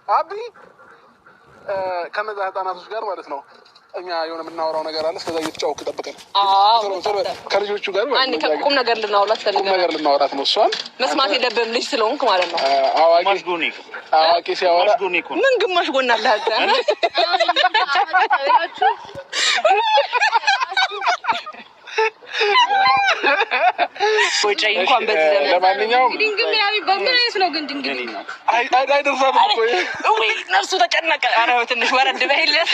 አቢ ከነዛ ህፃናቶች ጋር ማለት ነው እኛ የሆነ የምናወራው ነገር አለ። ስለዚህ እየተጫወኩ ጠብቀን ከልጆቹ ጋር ቁም ነገር ልናወራት ነው። እሷን መስማት የለብህም ልጅ ስለሆንክ ማለት ነው። አዋቂ ሲያወራ ምን ግማሽ ጎን አለ ወጪ እንኳን በዚህ ዘመን ለማንኛውም ድንግል ያቢባል ምን አይነት ነው ግን ድንግል አይደርሳም እኮ ወይ ነፍሱ ተጨነቀ። ኧረ ትንሽ ወረድ በይልህ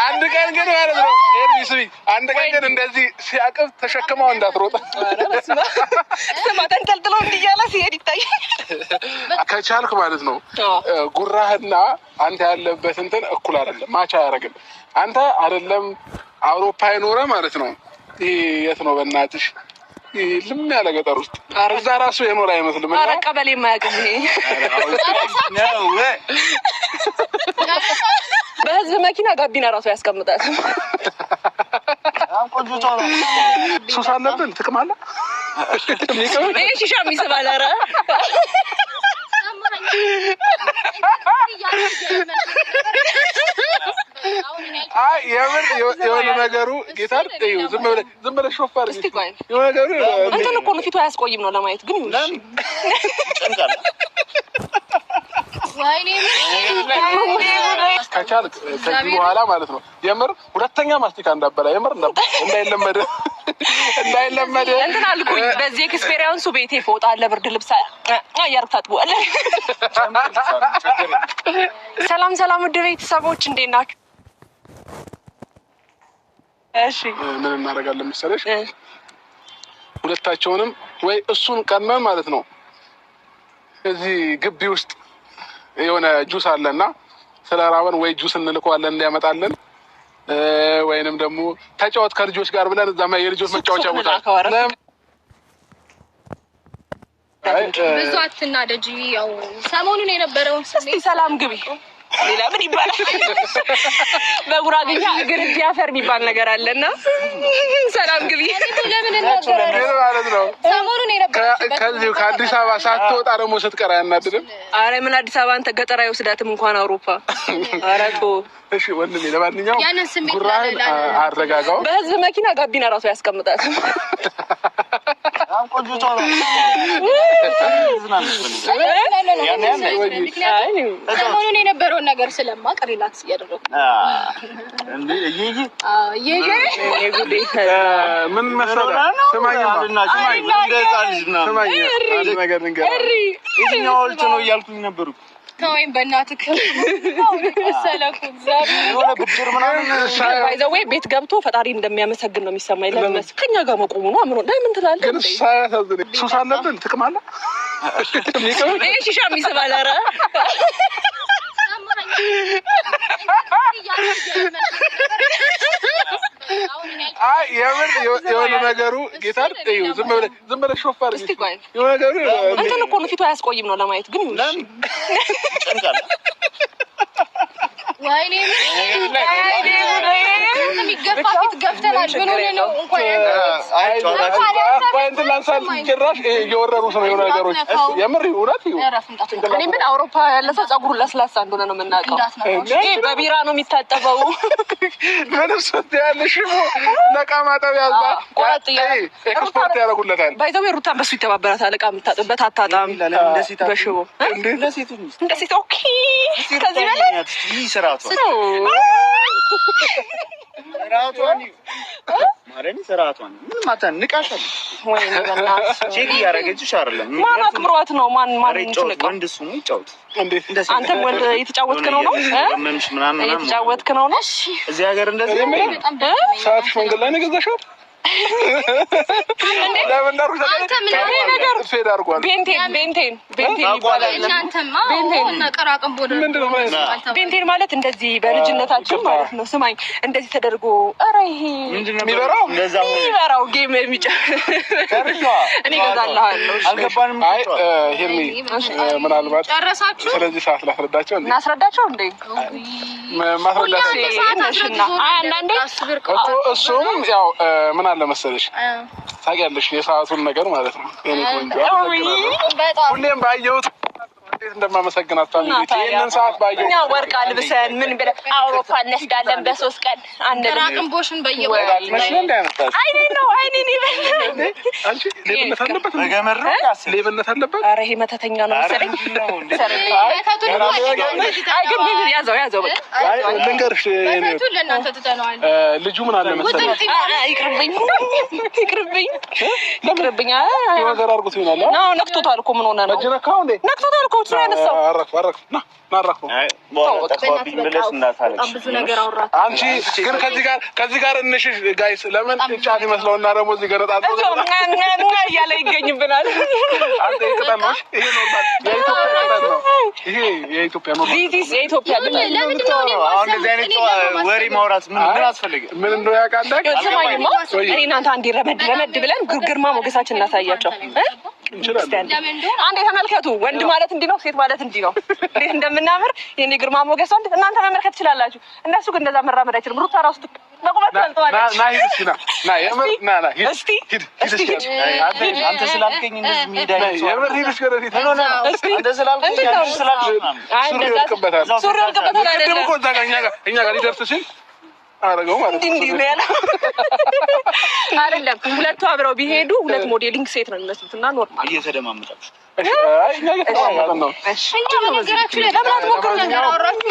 አንድ ቀን ግን ማለት ነው አንድ ቀን ግን እንደዚህ ሲያቅፍ ተሸክመው እንዳትሮጥ ስማ ተንጠልጥሎ እንዲያለ ሲሄድ ይታያል። ከቻልክ ማለት ነው ጉራህና አንተ ያለበት እንትን እኩል አይደለም፣ ማቻ አያደርግም። አንተ አይደለም አውሮፓ ይኖረ ማለት ነው። ይሄ የት ነው በእናትሽ ልም ያለ ገጠር ውስጥ እዛ ራሱ የኖረ አይመስልም። ኧረ ቀበሌ የማያውቅም ይሄ በህዝብ መኪና ጋቢና ራሱ ያስቀምጣል። ሱስ አለብን ጥቅም አለ ይሄ ሺሻ የሚስባል። ኧረ የምር የሆነ ነገሩ ጌታር ዝም ብለህ ሾፍ አድርግ። የሆነ ነገሩ እንትን እኮ ነው ፊቱ አያስቆይም ነው ለማየት ግን ይሁን ከቻልክ ከዚህ በኋላ ማለት ነው የምር ሁለተኛ ማስቲካ እንዳበላ የምር እንዳይለመደ እንትን አልኩኝ። በዚህ ኤክስፔሪያንሱ ቤቴ ፎጣ አለ፣ ብርድ ልብስ አያርግ ታጥበዋለህ። ሰላም ውድ ቤተሰቦች እንዴት ናችሁ? እሺ ምን እናደርጋለን መሰለሽ ሁለታቸውንም ወይ እሱን ቀድመን ማለት ነው እዚህ ግቢ ውስጥ የሆነ ጁስ አለና ስለራበን ወይ ጁስ እንልከዋለን እንዲያመጣልን ወይንም ደግሞ ተጫወት ከልጆች ጋር ብለን እዛ የልጆች መጫወቻ ቦታ ብዙ አትናደጂ። ያው ሰሞኑን የነበረውን ሰላም ግቢ ሌላ ምን ይባላል? በጉራጌኛ እግር እንዲያፈር የሚባል ነገር አለና ሰላም ግቢ ለምን እናገራለን ማለት ነው። ሰሞኑን የነበረው ከዚህ ከአዲስ አበባ ሳትወጣ ደግሞ ስትቀር አያናድድም? ኧረ ምን አዲስ አበባ አንተ ገጠር አይወስዳትም እንኳን አውሮፓ። ኧረ ተው እሺ ወንድሜ። ለማንኛውም ጉራህን አረጋጋው። በህዝብ መኪና ጋቢና ራሱ ያስቀምጣል። ሰሞኑን የነበረውን ነገር ስለማውቅ ሪላክስ እያደረኩ ምን መሰለህ ስማኝ ነገር ነው እያልኩኝ ነበሩ። ተወይም በእናትህ ሰለኩ የሆነ ብድር ምናምን ባይዘው ቤት ገብቶ ፈጣሪ እንደሚያመሰግን ነው የሚሰማኝ። ለምን ከኛ ጋር መቆሙ ነው አምሮ ለምን ትላለህ? ግን ሳያሳዝን ሱስ አለብን ጥቅም አለ ይሄ ሺሻ የሚስባል። ኧረ የምር የሆነ ነገሩ ጌታር ዝም ብለህ ሾፍ አድርግ። የሆነ ነገሩ እንትን እኮ ነው ፊቱ አያስቆይም ነው ለማየት ግን ይሁን ወይኔ የሚገፋ ፊት ገፍተናል። ምን ሆነ ነው እንኳን ጭራሽ እየወረሩ ነው የሆነ ነገሮች የምር እውነት እኔ ምን አውሮፓ ያለ ሰው ፀጉሩ ለስላሳ እንደሆነ ነው የምናውቀው። ይሄ በቢራ ነው የሚታጠበው። ምንም ስትያለሽ ነቃ ማጠቢያ ያዛ ኤክስፖርት ያደርጉለታል። ባይዘው ሩታን በሱ ይተባበራታል። እቃ የምታጥበት አታጣም በሽቦ እንደ ሴት ኦኬ ከዚህ በላይ ስርዓቷን ምን ማታ ንቃሻል ወይ ነውና ቼክ ያረጋግጥሽ አይደለም። ማን አክብሯት ነው ማን ወንድ እሱ ነው ይጫወት። እንዴት አንተ ወንድ የተጫወትክ ነው ምናምን የተጫወትክ ነው? እዚህ ሀገር እንደዚህ ሰዓት መንገድ ላይ ነው ገዛሽው? ቤንቴን ማለት እንደዚህ በልጅነታችን ማለት ነው። ስማኝ እንደዚህ ተደርጎ ኧረ ይሄ የሚበራው ጌም እኔ እገዛልሃለሁ። ምናልባት ጨረሳችሁ? ስለዚህ ሰዓት ላስረዳቸው እናስረዳቸው እንዴ? ማስረዳት አንዳንዴ እኮ እሱም ያው ምን አለ መሰለሽ ታውቂያለሽ የሰዓቱን ነገር ማለት ነው። የኔ ቆንጆ ሁሌም ባየሁት እንዴት እንደማመሰግናት ፋሚሊ ይሄንን ሰዓት ባየሁት እኛ ወርቅ አልብሰን ምን ብለን አውሮፓ እንሄዳለን በ3 ቀን አንድ ራቅምቦሽን በየወጣ አይኔ ነው አይኔን ይበል አንቺ ሌብነት አለበት በገመር ሌብነት አለበት። ኧረ ይሄ መተተኛ ነው መሰለኝ። ያዘው በቃ ልንገርሽ ለእናንተ ትተነዋል። ልጁ ምን አለ መሰለኝ ይቅርብኝ ነገር አድርጎት ይሆናል። ነው ነክቶታል እኮ ምን ሆነ ነው መጀነካው እንዴ ነክቶታል እኮ እሱ ያነሳው አረፍ ናራፍ ብዙ ነገር አውራት። አንቺ ግን ከዚህ ጋር እንሽሽ ጋይስ ለምን ጫት ይመስለውና ደግሞ እዚህ ጋር ጣጣ እያለ ይገኝብናል። አንተ ይቅጣል ነው ይሄ ኖርማል የኢትዮጵያ ቅጣት ነው። ይሄ የኢትዮጵያ ኖርማል ዲስ የኢትዮጵያ አሁን እንደዚህ አይነት ወሬ ማውራት ምን አስፈልግ ምን እንደው ያውቃል። እኔ እናንተ አንዴ ረመድ ብለን ግርማ ሞገሳችን እናሳያቸው እንችላለን። አንዴ ተመልከቱ። ወንድ ማለት እንዲህ ነው፣ ሴት ማለት እንዲህ ነው። እንዴት እንደምናምር የኔ ግርማ ሞገስ ወንድ እናንተ መመልከት ትችላላችሁ። እነሱ ግን እንደዛ መራመድ አይችልም። ሩታ ራሱ ለቁመት ታልተዋለች። አንተ ስላልከኝ እንደዚህ ሜዳ የምር ሂድሽ ገረዲ ተኖና አንተ ስላልከኝ አይ እንደዛ ሱሪ አልቀበታል አይደለም እኮ እኛ ጋር ሊደርስ ሲል አረጋው ማለት እንዲህ ነው ያለው አይደለም። ሁለቱ አብረው ቢሄዱ ሁለት ሞዴሊንግ ሴት ነው የሚመስሉት እና ኖርማል እየተደማመጣችሁ አይ እኛ እየተደማመጥን ነው። እሺ ነገራችሁ ላይ ለምን አትሞክሩ? ነገር አወራችሁ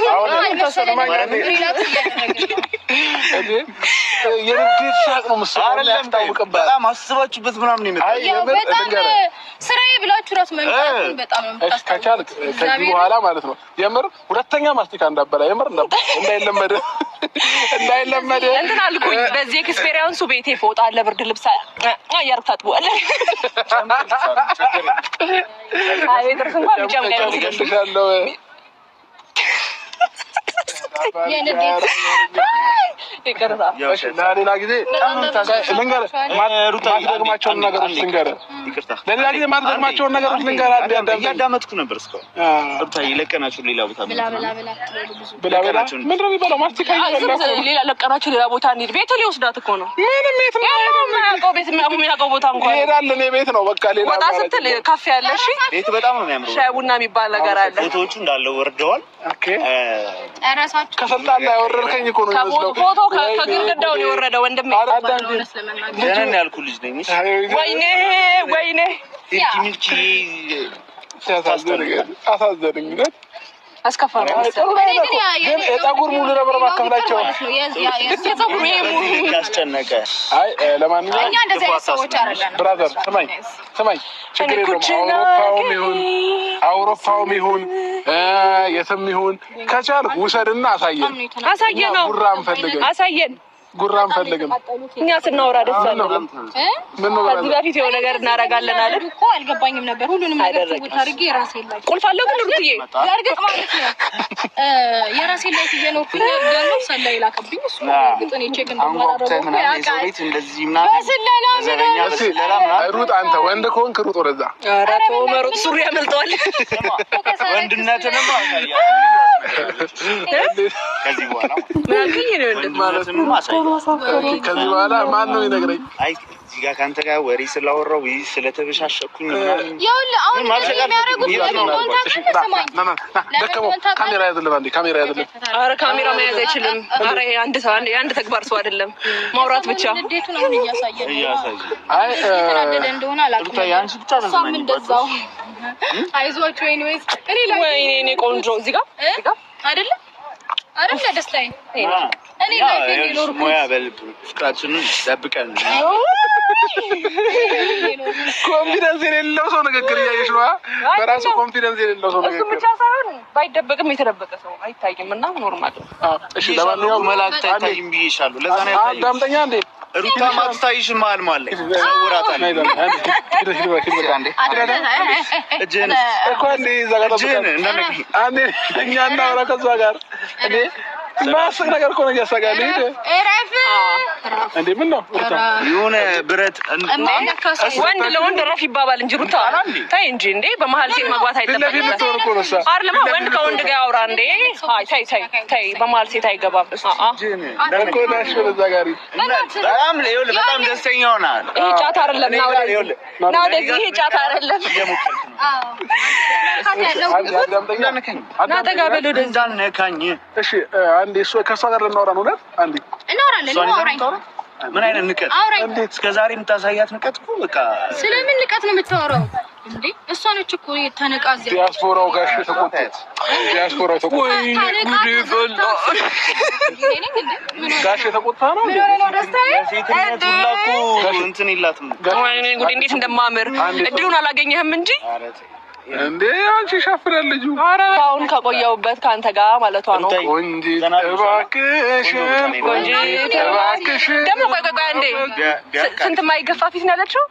የንዴት ሳቅ ነው መሰለኝ ያስታውቅበት። በጣም አስባችሁበት ምናምን ይመጣል። በጣም ስራዬ ብላችሁ ራስ መምጣት በጣም ነው ከቻልክ ከዚህ በኋላ ማለት ነው የምር ሁለተኛ ማስቲካ እንዳበላ የምር እንዳይለመድ እንትን አልኩኝ። በዚህ ኤክስፔሪያንሱ ቤቴ ፎጣ አለ፣ ብርድ ልብስ አያርግ ታጥቧል። አይ ድረስ እንኳን ቢጨምቀው ሌላ ጊዜ ማትደግማቸውን ነገሮች ልንገርህ። ለሌላ ጊዜ ማትደግማቸውን ነገሮች ልንገርህ። እያዳመጥኩ ነበር እስካሁን። ሩታ ለቀናችሁ ሌላ ቦታ ብላ ምንድን ነው የሚባለው? ማስቲካ ሌላ ለቀናችሁ ሌላ ቦታ እንሂድ። ቤት ሊወስዳት እኮ ነው። ምንም የት የማያውቀው ቤት የሚያውቀው ቦታ እንኳን ይሄዳል። እኔ ቤት ነው በቃ ሌላ ወጣ ስትል ካፌ ያለ እሺ፣ ቤት በጣም ነው የሚያምረው። ሻይ ቡና የሚባል ነገር አለ። ፎቶዎቹ እንዳለ ወርደዋል። ኦኬ ከሰልጣን ላይ ያወረድከኝ እኮ ነው የሚመስለው። ፎቶ ከግድግዳው ነው የወረደው። ወንድሜ ደህና ያልኩ ልጅ ነኝ። ወይኔ ሚልኪ አሳዘነኝ። አስከፋኝ። ግን የፀጉር ሙሉ ነበር ማከፍላቸው ያስጨነቀ። አይ ለማንኛውም እኛ እንደዚህ አይነት ሰዎች አይደለም። ብራዘር ስማኝ፣ ችግር የለውም። አውሮፓውም ይሁን የትም ይሁን ከቻልክ ውሰድና አሳየን ነው። አሳየን ጉራ አንፈልግም። እኛ ስናወራ ደስ አለን። ከዚህ በፊት የሆነ ነገር እናደርጋለን አይደል እኮ አልገባኝም ነበር። ሁሉንም ነገር ትውት አድርጌ የራሴን ላይ ቁልፍ አለው ግን ሩትዬ እርግጥ ማለት ነው የራሴን ላይ እየኖርኩኝ ያለው ሰላይ ላከብኝ እሱ እርግጥ እኔ ቼክ እንደማደርገው ያውቃል። እንደዚህ ምናምን ሩጥ አንተ ወንድ ከሆንክ ሩጥ ወደዛ። ኧረ ተው መሮጥ ሱሪ ያመልጠዋል። ወንድነትንም አሳያለሁ ከዚህ በኋላ ከዚህ በኋላ ማን ነው ይነግረኝ? አይ እዚህ ጋር ከአንተ ጋር ወሬ ስላወራው ወይ ስለተበሻሸኩኝ ምናምን ይኸውልህ አሁን የሚያደርጉት ደከመው። ካሜራ ያዝልን አንዴ፣ ካሜራ ያዝልን። ኧረ ካሜራ መያዝ አይችልም። ኧረ አንድ ሰው የአንድ ተግባር ሰው አይደለም፣ ማውራት ብቻ። እንዴት ነው እያሳየን? አይ ተናደደ እንደሆነ አላውቅም። ያንቺ ብቻ ነው እሷም እንደዛው አይዟችሁ። ወይኔ እኔ ቆንጆ እዚህ ጋር አይደለም አይደል? ደስታዬ እኔ ላይ ኖርኩ ሙያ በልብ ፍቅራችንን ደብቀን ኮንፊደንስ የሌለው ሰው ንግግር እያየሽ ነው። በራሱ ኮንፊደንስ የሌለው ሰው ንግግር እሱ ብቻ ሳይሆን ባይደበቅም የተደበቀ ሰው አይታይም እና ኖርማል። እሺ ለማንኛውም መላእክት አይታይም ብዬሻለሁ። ለዛ ነው ያታየው። ዳምጠኛ እንዴ ሩታ ማትታይሽ ማል ማለት ሰውራታል። እጅን እኮ እንዴ ዘጋታችን አንዴ እኛ እናወራ ከዛ ጋር እንዴ ማስቅ ነገር እኮ ነው እያሳጋል። እንዴ ምን ነው የሆነ ብረት ወንድ ለወንድ ረፍ ይባባል እንጂ ሩታ ታይ እንጂ እንዴ በመሀል ሴት መግባት አይጠበቅም አይደለም ወንድ ከወንድ ጋር ያውራ እንዴ ታይ በመሀል ሴት አይገባም እኮ ዳሽ ወደዛ ጋር በጣም ደስተኛ ሆናል ይሄ ጫት አይደለም ነው ወደዚህ ይሄ ጫት አይደለም ናተጋበሉ እንዳልነካኝ እሺ አንዴ እሱ ከሷ ጋር ልናወራ ነው አይደል አንዴ እናወራለን ምን አይነት ንቀት እንዴት እስከዛሬ የምታሳያት ንቀት እኮ በቃ ስለምን ንቀት ነው የምታወራው እንዴ እሷ ነች እኮ ተነቃዘ ዲያስፖራው ጋሽ ተቆጣት ዲያስፖራው ተቆጣ ጋሽ ተቆጣ ነው ሴትነት ሁላኩ እንትን ይላትም ወይኔ ጉድ እንዴት እንደማምር እድሉን አላገኘህም እንጂ እንዴ አንቺ ሻፍራል ልጁ ኧረ አሁን ከቆየሁበት ካንተ ጋር ማለቷ ነው ቆንጂ እባክሽ ደግሞ ቆይ እንዴ ስንት ማይገፋ ፊት ነው ያለችው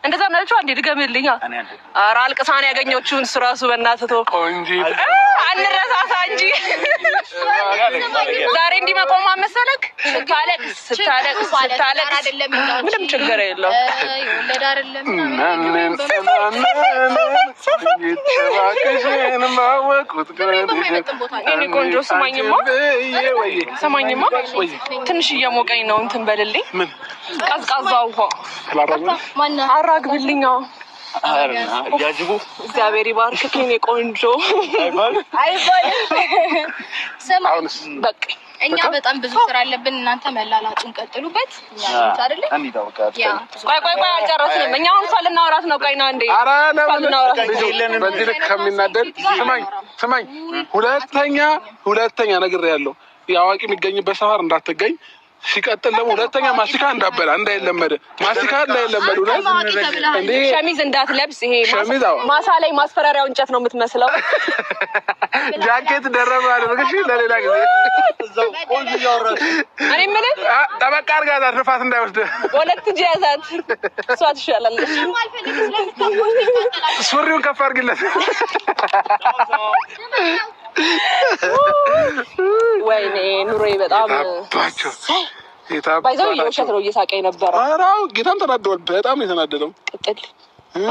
እንደዛ ነው ያለችው አንዴ ድገምልኛ ኧረ አልቅሳን ያገኘችውን እራሱ በእናትህ ተው ቆንጂ አንረሳሳ እንጂ ዛሬ እንዲህ መቆም መሰለክ ስታለቅስ ምንም ችግር የለው ይወለድ አይደለም እኔ ቆንጆ ስማኝማ ትንሽ እየሞቀኝ ነው እንትን በልልኝ ቀዝቃዛ ውሃ አራግብልኝ ያጅቡ እግዚአብሔር ይባርክህ የኔ ቆንጆ በቃ እኛ በጣም ብዙ ስራ አለብን እናንተ መላላጡን ቀጥሉበት ቆይ አልጨረስንም እኛ አሁን እሷ ልናወራት ነው ቆይ ነው እንዴ ኧረ ለምን በዚህ ልክ ከሚናደድ ስማኝ ሁለተኛ ነግሬያለሁ የአዋቂ የሚገኝበት ሰፈር እንዳትገኝ ሲቀጥል ደግሞ ሁለተኛ ማስቲካ እንዳበላ እንዳይለመደ ማስቲካ እንዳይለመዱ እንዴ ሸሚዝ እንዳትለብስ ይሄ ማሳ ላይ ማስፈራሪያው እንጨት ነው የምትመስለው ጃኬት ደረብ አድርገሽ ለሌላ ጊዜ እዛው ቆንጆ ያወራሽ እኔ ምን ጠበቃ አድርጋት ንፋስ እንዳይወስድ ሁለት ጂያዛት እሷ ትሻላለች ሱሪውን ከፍ አድርግለት ወይኔ ኑሮዬ በጣም ባይዘው የውሸት ነው እየሳቀኝ ነበር ኧረ ጌታን ተናደዋል በጣም የተናደደው ቅጥል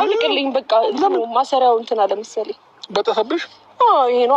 አልቅልኝ በቃ ማሰሪያው እንትን አለ መሰለኝ በጠሰብሽ ይሄ ነው